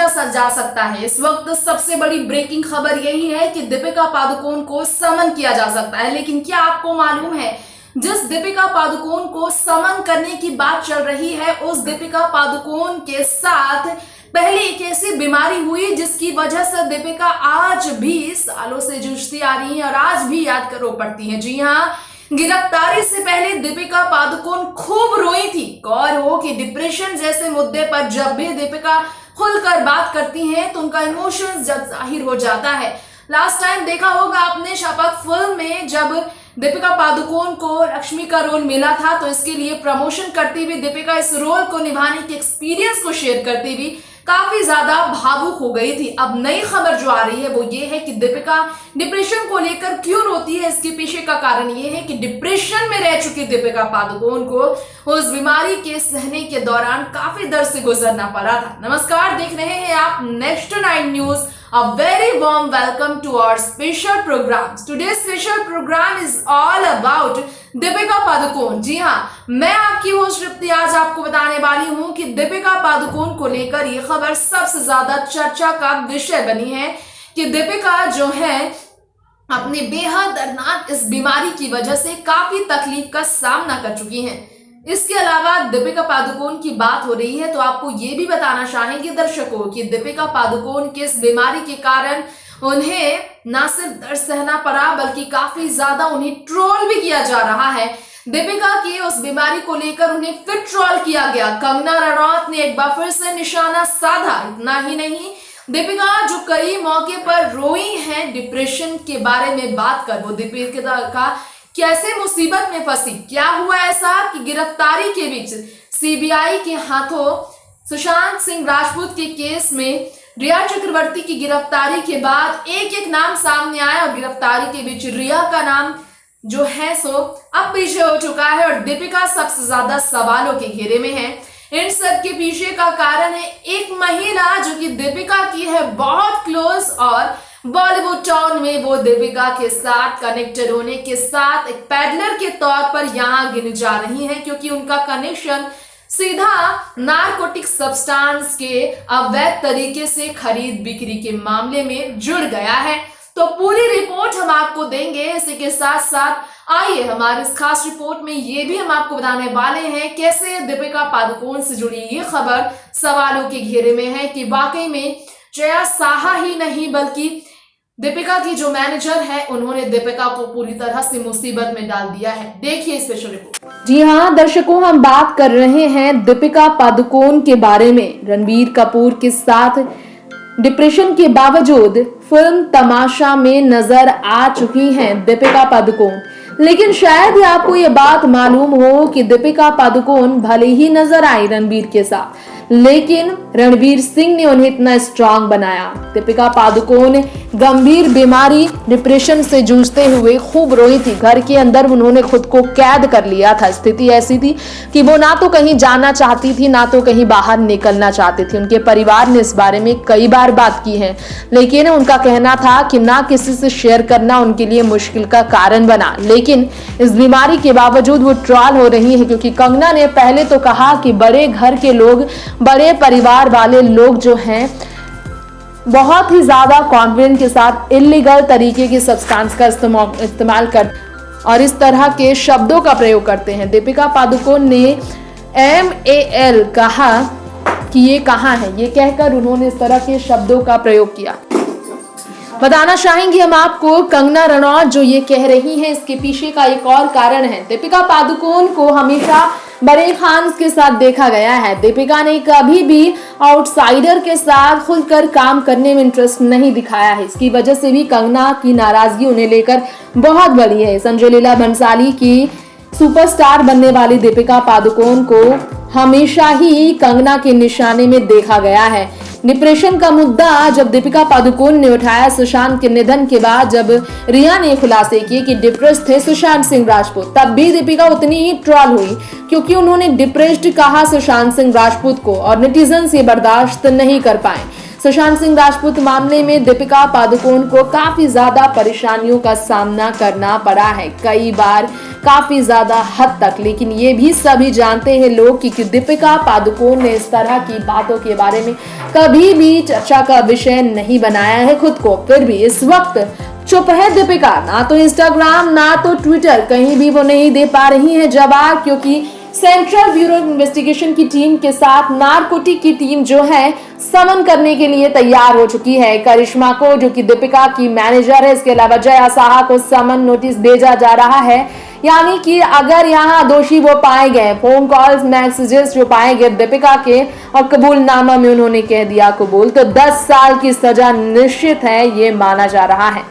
पूजा सजा सकता है। इस वक्त सबसे बड़ी ब्रेकिंग खबर यही है कि दीपिका पादुकोण को समन किया जा सकता है। लेकिन क्या आपको मालूम है, जिस दीपिका पादुकोण को समन करने की बात चल रही है, उस दीपिका पादुकोण के साथ पहले एक ऐसी बीमारी हुई जिसकी वजह से दीपिका आज भी सालों से जूझती आ रही है और आज भी याद करो पड़ती है। जी हाँ, गिरफ्तारी से पहले दीपिका पादुकोण खूब रोई थी। गौर हो कि डिप्रेशन जैसे मुद्दे पर जब भी दीपिका खुलकर बात करती हैं तो उनका इमोशंस जब जाहिर हो जाता है। लास्ट टाइम देखा होगा आपने शपथ फिल्म में, जब दीपिका पादुकोण को लक्ष्मी का रोल मिला था तो इसके लिए प्रमोशन करती हुई दीपिका इस रोल को निभाने के एक्सपीरियंस को शेयर करती हुई काफी ज्यादा भावुक हो गई थी। अब नई खबर जो आ रही है वो ये है कि दीपिका डिप्रेशन को लेकर क्यों रोती है। इसके पीछे का कारण ये है कि डिप्रेशन में रह चुकी दीपिका पादुकोण को उस बीमारी के सहने के दौरान काफी दर्द से गुजरना पड़ा था। नमस्कार, देख रहे हैं आप next 9 news. A very warm welcome to our special program. Today's special program is all about Deepika Padukone. जी हाँ, मैं आपकी होस्ट तृप्ति आज आपको बताने वाली हूँ कि दीपिका पादुकोण को लेकर ये खबर सबसे ज्यादा चर्चा का विषय बनी है कि दीपिका जो है अपनी बेहद दर्दनाक इस बीमारी की वजह से काफी तकलीफ का सामना कर चुकी हैं। इसके अलावा दीपिका पादुकोण की बात हो रही है तो आपको ये भी बताना चाहेंगे दर्शकों कि दीपिका पादुकोण की इस बीमारी के कारण उन्हें न सिर्फ दर्द सहना पड़ा बल्कि काफी ज्यादा उन्हें ट्रोल भी किया जा रहा है। दीपिका की उस बीमारी को लेकर उन्हें फिर ट्रोल किया गया। कंगना रनौत ने एक बार फिर से निशाना साधा। इतना ही नहीं, दीपिका जो कई मौके पर रोई हैं डिप्रेशन के बारे में बात कर, वो दीपिका का कैसे मुसीबत में फंसी, क्या हुआ ऐसा कि गिरफ्तारी के बीच सीबीआई के हाथों सुशांत सिंह राजपूत के केस में रिया चक्रवर्ती की गिरफ्तारी के बाद एक एक नाम सामने आया और गिरफ्तारी के बीच रिया का नाम जो है सो अब पीछे हो चुका है और दीपिका सबसे ज्यादा सवालों के घेरे में है। इन सब के पीछे का कारण है एक महिला जो कि दीपिका की है बहुत क्लोज और बॉलीवुड टाउन में वो दीपिका के साथ कनेक्टेड होने के साथ एक पैडलर के तौर पर यहाँ गिनी जा रही हैं, क्योंकि उनका कनेक्शन सीधा नारकोटिक सब्सटेंस के अवैध तरीके से खरीद बिक्री के मामले में जुड़ गया है। तो पूरी रिपोर्ट हम आपको देंगे। इसी के साथ साथ आइए हमारे इस खास रिपोर्ट में ये भी हम आपको बताने वाले हैं कैसे दीपिका पादुकोण से जुड़ी ये खबर सवालों के घेरे में है कि वाकई में जया साहा ही नहीं बल्कि दीपिका की जो मैनेजर है उन्होंने दीपिका को पूरी तरह से मुसीबत में डाल दिया है। देखिए स्पेशल रिपोर्ट। जी हाँ दर्शकों, हम बात कर रहे हैं दीपिका पादुकोण के बारे में। रणबीर कपूर के साथ डिप्रेशन के बावजूद फिल्म तमाशा में नजर आ चुकी हैं दीपिका पादुकोण। लेकिन शायद ही आपको ये बात मालूम हो कि दीपिका पादुकोण भले ही नजर आई रणबीर के साथ, लेकिन रणवीर सिंह ने उन्हें इतना स्ट्रांग बनाया। दीपिका पादुकोण गंभीर बीमारी डिप्रेशन से जूझते हुए खूब रोई थी। घर के अंदर उन्होंने खुद को कैद कर लिया था। स्थिति ऐसी थी कि वो ना तो कहीं जाना चाहती थी ना तो कहीं बाहर निकलना चाहती थी। उनके परिवार ने इस बारे में कई बार बात की है, लेकिन उनका कहना था कि ना किसी से शेयर करना उनके लिए मुश्किल का कारण बना। लेकिन इस बीमारी के बावजूद वो ट्रॉल हो रही है, क्योंकि कंगना ने पहले तो कहा कि बड़े घर के लोग, बड़े परिवार वाले लोग जो हैं बहुत ही ज्यादा कॉन्फिडेंस के साथ इलीगल तरीके की सब्सटेंस का इस्तेमाल कर और इस तरह के शब्दों का प्रयोग करते हैं। दीपिका पादुकोण ने MAL कहा कि ये कहाँ है, ये कहकर उन्होंने इस तरह के शब्दों का प्रयोग किया। बताना चाहेंगे हम आपको, कंगना रनौत जो ये कह रही हैं इसके पीछे का एक और कारण है। दीपिका पादुकोण को हमेशा बड़े खान के साथ देखा गया है। दीपिका ने कभी भी आउटसाइडर के साथ खुलकर काम करने में इंटरेस्ट नहीं दिखाया है। इसकी वजह से भी कंगना की नाराजगी उन्हें लेकर बहुत बड़ी है। संजय लीला भंसाली की सुपरस्टार बनने वाली दीपिका पादुकोण को हमेशा ही कंगना के निशाने में देखा गया है। डिप्रेशन का मुद्दा जब दीपिका पादुकोण ने उठाया सुशांत के निधन के बाद, जब रिया ने खुलासे किए कि डिप्रेस थे सुशांत सिंह राजपूत, तब भी दीपिका उतनी ही ट्रोल हुई, क्योंकि उन्होंने डिप्रेस्ड कहा सुशांत सिंह राजपूत को और नेटिजन्स ये बर्दाश्त नहीं कर पाए। सुशांत सिंह राजपूत मामले में दीपिका पादुकोण को काफी ज्यादा परेशानियों का सामना करना पड़ा है, कई बार काफी ज्यादा हद तक। लेकिन ये भी सभी जानते हैं लोग कि दीपिका पादुकोण ने इस तरह की बातों के बारे में कभी भी चर्चा का विषय नहीं बनाया है खुद को। फिर भी इस वक्त चुप है दीपिका, ना तो इंस्टाग्राम ना तो ट्विटर, कहीं भी वो नहीं दे पा रही है जवाब, क्योंकि सेंट्रल ब्यूरो इन्वेस्टिगेशन की टीम के साथ नारकोटिक की टीम जो है समन करने के लिए तैयार हो चुकी है। करिश्मा को, जो कि दीपिका की मैनेजर है, इसके अलावा जया साहा को समन नोटिस भेजा जा रहा है। यानी कि अगर यहाँ दोषी वो पाए गए, फोन कॉल्स मैसेजेस जो पाए गए दीपिका के और कबूलनामा में उन्होंने कह दिया कबूल, तो 10 साल की सजा निश्चित है, ये माना जा रहा है।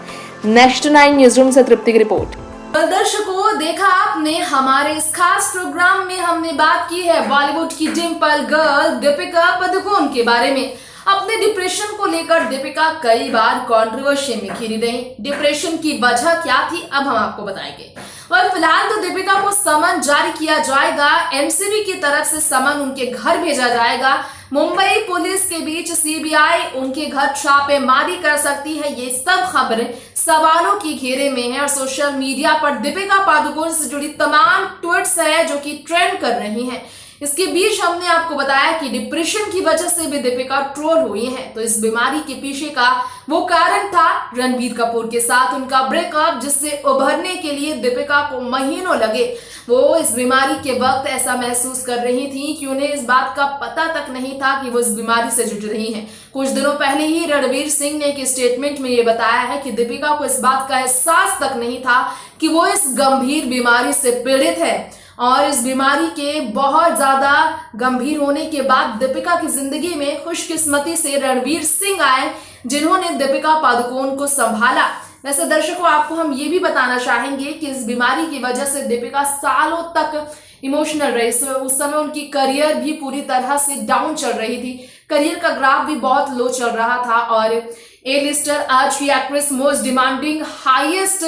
नेक्स्ट 9 न्यूज रूम से तृप्ति की रिपोर्ट। दर्शकों, देखा आपने हमारे इस खास प्रोग्राम में हमने बात की है बॉलीवुड की डिंपल गर्ल दीपिका पादुकोण के बारे में। अपने डिप्रेशन को लेकर दीपिका कई बार कंट्रोवर्सी में घिरी रही। डिप्रेशन की वजह क्या थी, अब हम आपको बताएंगे। और फिलहाल तो दीपिका को समन जारी किया जाएगा, एनसीबी की तरफ से समन उनके घर भेजा जाएगा। मुंबई पुलिस के बीच सीबीआई उनके घर छापेमारी कर सकती है। ये सब खबरें सवालों की घेरे में है और सोशल मीडिया पर दीपिका पादुकोण से जुड़ी तमाम ट्वीट्स है जो कि ट्रेंड कर रही हैं। इसके बीच हमने आपको बताया कि डिप्रेशन की वजह से भी दीपिका ट्रोल हुई हैं। तो इस बीमारी के पीछे का वो कारण था रणबीर कपूर के साथ उनका ब्रेकअप, जिससे उभरने के लिए दीपिका को महीनों लगे। वो इस बीमारी के वक्त ऐसा महसूस कर रही थी कि उन्हें इस बात का पता तक नहीं था कि वो इस बीमारी से जुड़ रही हैं। कुछ दिनों पहले ही रणवीर सिंह ने एक स्टेटमेंट में ये बताया है कि दीपिका को इस बात का एहसास तक नहीं था कि वो इस गंभीर बीमारी से पीड़ित है। और इस बीमारी के बहुत ज्यादा गंभीर होने के बाद दीपिका की जिंदगी में खुशकिस्मती से रणवीर सिंह आए, जिन्होंने दीपिका पादुकोण को संभाला। वैसे दर्शकों, आपको हम ये भी बताना चाहेंगे कि इस बीमारी की वजह से दीपिका सालों तक इमोशनल रही। उस समय उनकी करियर भी पूरी तरह से डाउन चल रही थी, करियर का ग्राफ भी बहुत लो चल रहा था। और ए लिस्टर, आज की actress, most demanding, highest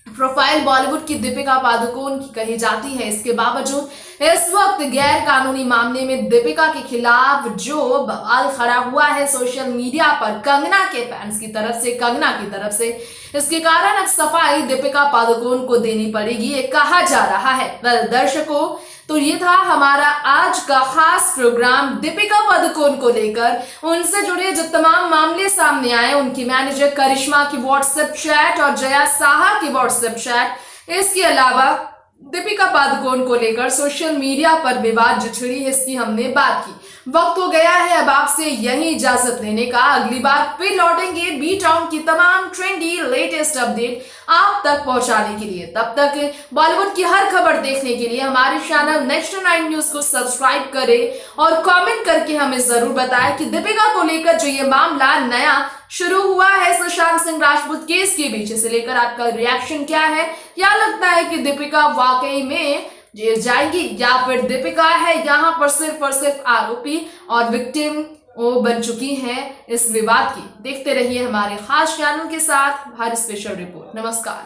profile Bollywood की दीपिका पादुकोण की कही जाती है। इसके बावजूद इस वक्त गैर कानूनी मामले में दीपिका के खिलाफ जो बवाल खड़ा हुआ है सोशल मीडिया पर कंगना के फैंस की तरफ से, कंगना की तरफ से, इसके कारण अब सफाई दीपिका पादुकोण को देनी पड़ेगी, ये कहा जा रहा है। दर्शकों, तो ये था हमारा आज का खास प्रोग्राम दीपिका पादुकोण को लेकर। उनसे जुड़े जो तमाम मामले सामने आए, उनकी मैनेजर करिश्मा की व्हाट्सएप चैट और जया साहा की व्हाट्सएप चैट, इसके अलावा दीपिका पादुकोण को लेकर सोशल मीडिया पर विवाद जो छिड़ी है, इसकी हमने बात की। वक्त हो गया है अब आपसे यही इजाजत लेने का। अगली बार फिर लौटेंगे बी टाउन की तमाम ट्रेंडी लेटेस्ट अपडेट आप तक पहुंचाने के लिए। तब तक बॉलीवुड की हर खबर देखने के लिए हमारे चैनल नेक्स्ट 9 न्यूज को सब्सक्राइब करें और कमेंट करके हमें जरूर बताएं कि दीपिका को लेकर जो ये मामला नया शुरू हुआ है सुशांत सिंह राजपूत केस के बीच, इसे लेकर आपका रिएक्शन क्या है? क्या लगता है कि दीपिका वाकई में जेल जाएंगी या फिर दीपिका है यहाँ पर सिर्फ और सिर्फ आरोपी और विक्टिम वो बन चुकी हैं इस विवाद की? देखते रहिए हमारे खास चैनल के साथ भारी स्पेशल रिपोर्ट। नमस्कार।